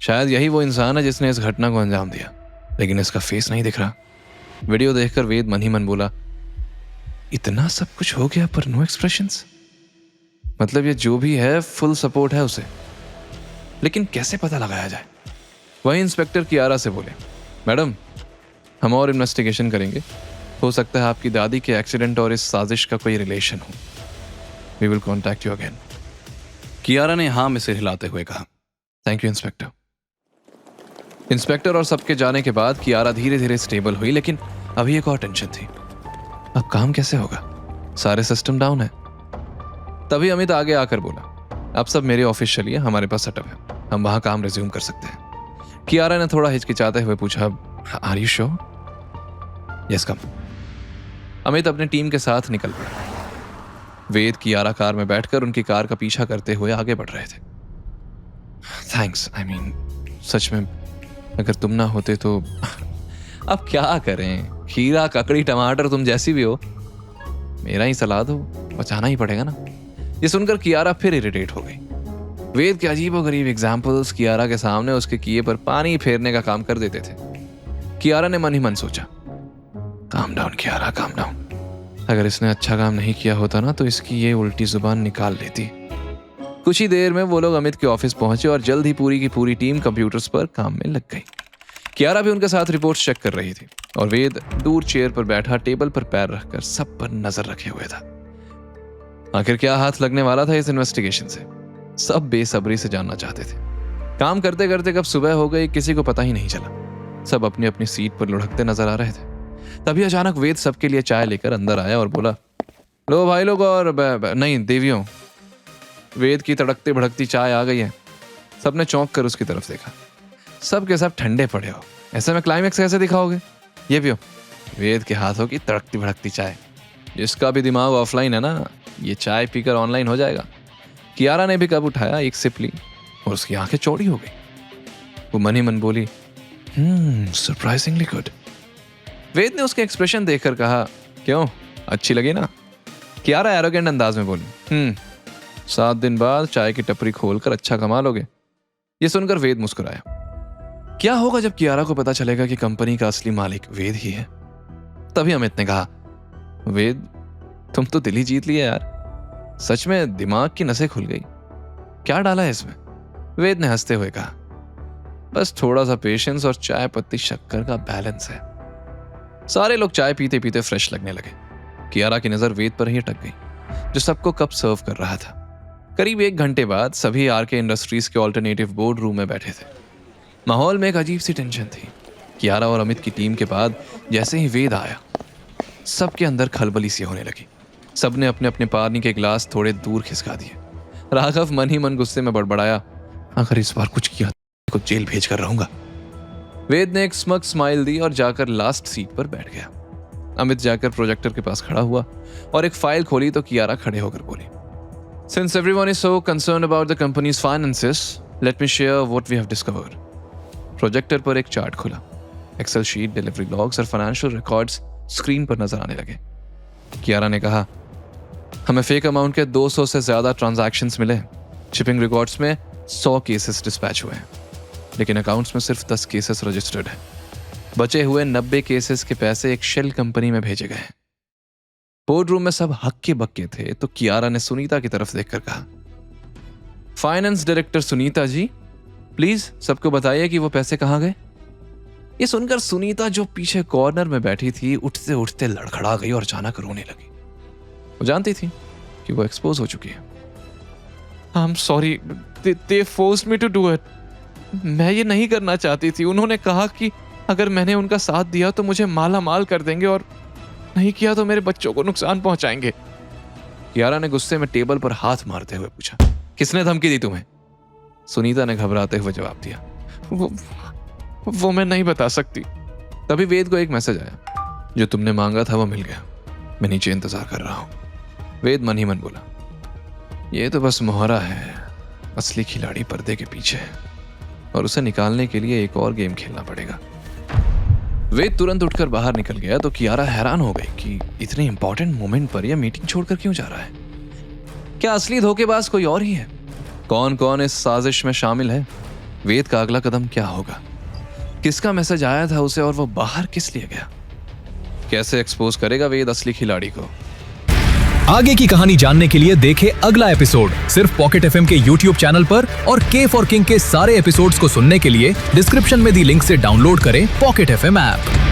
शायद यही वो इंसान है जिसने इस घटना को अंजाम दिया, लेकिन इसका फेस नहीं दिख रहा। वीडियो देखकर वेद मन ही मन बोला, इतना सब कुछ हो गया पर नो एक्सप्रेशंस। मतलब ये जो भी है फुल सपोर्ट है उसे, लेकिन कैसे पता लगाया जाए? वही इंस्पेक्टर कियारा से बोले, मैडम हम और इन्वेस्टिगेशन करेंगे, हो सकता है आपकी दादी के एक्सीडेंट और इस साजिश का कोई रिलेशन हो। We will contact you again. Kiara ने हाँ में सिर हिलाते हुए कहा, थैंक यू इंस्पेक्टर। इंस्पेक्टर और सबके जाने के बाद कियारा धीरे धीरे स्टेबल हुई, लेकिन अभी एक और टेंशन थी। अब काम कैसे होगा? सारे सिस्टम डाउन है। तभी अमित आगे आकर बोला, अब सब मेरे ऑफिस चलिए, हमारे पास सेटअप है, हम वहां काम रिज्यूम कर सकते हैं। कियारा ने थोड़ा हिचकिचाते हुए पूछा, are you sure? Yes come. Amit अपनी टीम के साथ निकल पड़ा। वेद कियारा कार में बैठकर उनकी कार का पीछा करते हुए आगे बढ़ रहे थे। थैंक्स, आई मीन सच में अगर तुम ना होते तो अब क्या करें, खीरा ककड़ी टमाटर तुम जैसी भी हो, मेरा ही सलाद हो, बचाना ही पड़ेगा ना। ये सुनकर कियारा फिर इरिटेट हो गई। वेद के अजीबोगरीब एग्जाम्पल्स कियारा के सामने उसके किए पर पानी फेरने का काम कर देते थे। कियारा ने मन ही मन सोचा, calm down Kiara, calm down. अगर इसने अच्छा काम नहीं किया होता ना तो इसकी ये उल्टी जुबान निकाल लेती। कुछ ही देर में वो लोग अमित के ऑफिस पहुंचे और जल्द ही पूरी की पूरी टीम कंप्यूटर्स पर काम में लग गई। कियारा भी उनके साथ रिपोर्ट्स चेक कर रही थी और वेद दूर चेयर पर बैठा टेबल पर पैर रखकर सब पर नजर रखे हुए था। आखिर क्या हाथ लगने वाला था इस इन्वेस्टिगेशन से? सब बेसब्री से जानना चाहते थे। काम करते करते कब सुबह हो गई किसी को पता ही नहीं चला। सब अपनी अपनी सीट पर लुढ़कते नजर आ रहे थे। तभी अचानक वेद सबके लिए चाय लेकर अंदर आया और बोला, लो भाई लोग और नहीं देवियों, वेद की तड़कती भड़कती चाय आ गई है। सबने चौंक कर उसकी तरफ देखा। सब के सब ठंडे पड़े हो, ऐसे में क्लाइमेक्स कैसे दिखाओगे? ये पियो वेद के हाथों की तड़कती भड़कती चाय। जिसका भी दिमाग ऑफलाइन है ना, ये चाय पीकर ऑनलाइन हो जाएगा। कियारा ने भी कप उठाया, एक सिप ली और उसकी आंखें चौड़ी हो गई। वो मन ही मन बोली, सरप्राइजिंगली गुड। वेद ने उसके एक्सप्रेशन देखकर कहा, क्यों अच्छी लगी ना? कियारा एरोगेंट अंदाज में बोली, 7 दिन बाद चाय की टपरी खोलकर अच्छा कमा लोगे। ये सुनकर वेद मुस्कुराया। क्या होगा जब कियारा को पता चलेगा कि कंपनी का असली मालिक वेद ही है? तभी अमित ने कहा, वेद तुम तो दिल ही जीत लिए यार, सच में दिमाग की नसें खुल गई। क्या डाला है इसमें? वेद ने हंसते हुए कहा, बस थोड़ा सा पेशेंस और चाय पत्ती शक्कर का बैलेंस है। सारे लोग चाय पीते पीते फ्रेश लगने लगे। कियारा की नजर वेद पर ही अटक गई, जो सबको कप सर्व कर रहा था। करीब 1 घंटे बाद सभी आरके इंडस्ट्रीज के ऑल्टरनेटिव बोर्ड रूम में बैठे थे। माहौल में एक अजीब सी टेंशन थी। कियारा और अमित की टीम के बाद जैसे ही वेद आया, सबके अंदर खलबली सी होने लगी। सबने अपने अपने पानी के गिलास थोड़े दूर खिसका दिए। राघव मन ही मन गुस्से में बड़बड़ाया, अगर इस बार कुछ किया तो जेल भेज कर रहूंगा। वेद ने एक स्मग स्माइल दी और जाकर लास्ट सीट पर बैठ गया। अमित जाकर प्रोजेक्टर के पास खड़ा हुआ और एक फाइल खोली तो कियारा खड़े होकर बोली, since everyone is so concerned about the company's finances, let me share what we have discovered. Projector पर एक चार्ट खुला। एक्सेल शीट, डिलीवरी लॉग्स और फाइनेंशियल रिकॉर्ड्स स्क्रीन पर नजर आने लगे। कियारा ने कहा, हमें फेक अमाउंट के 200 से ज्यादा ट्रांजैक्शंस मिले। शिपिंग रिकॉर्ड्स में 100 केसेस डिस्पैच हुए हैं, लेकिन अकाउंट्स में सिर्फ 10 केसेस रजिस्टर्ड हैं। बचे हुए 90 केसेस के पैसे एक शेल कंपनी में भेजे गए। बोर्ड रूम में सब हक्के बक्के थे तो कियारा ने सुनीता की तरफ देखकर कहा, finance director Sunita ji, please सबको बताइए कि वो पैसे कहाँ गए। ये सुनकर सुनीता जो पीछे कॉर्नर में बैठी थी, उठते उठते लड़खड़ा गई और अचानक रोने लगी। वो जानती थी कि वो एक्सपोज हो चुकी है। I am sorry, they forced me to do it. मैं ये नहीं करना चाहती थी। उन्होंने कहा कि अगर मैंने उनका साथ दिया तो मुझे माला माल कर देंगे और नहीं किया तो मेरे बच्चों को नुकसान पहुंचाएंगे। कियारा ने गुस्से में टेबल पर हाथ मारते हुए पूछा, किसने धमकी दी तुम्हें? सुनीता ने घबराते हुए जवाब दिया, वो मैं नहीं बता सकती। तभी वेद को एक मैसेज आया, जो तुमने मांगा था वो मिल गया, मैं नीचे इंतजार कर रहा हूं। वेद मन ही मन बोला, ये तो बस मोहरा है, असली खिलाड़ी पर्दे के पीछे है और उसे निकालने के लिए एक और गेम खेलना पड़ेगा। वेद तुरंत उठकर बाहर निकल गया तो कियारा हैरान हो गई कि इतने इंपॉर्टेंट मोमेंट पर यह मीटिंग छोड़कर क्यों जा रहा है। क्या असली धोखेबाज कोई और ही है? कौन कौन इस साजिश में शामिल है? वेद का अगला कदम क्या होगा? किसका मैसेज आया था उसे और वो बाहर किस लिए गया? कैसे एक्सपोज करेगा वेद असली खिलाड़ी को? आगे की कहानी जानने के लिए देखें अगला एपिसोड सिर्फ पॉकेट एफएम के यूट्यूब चैनल पर, और के फॉर किंग के सारे एपिसोड्स को सुनने के लिए डिस्क्रिप्शन में दी लिंक से डाउनलोड करें पॉकेट एफएम ऐप।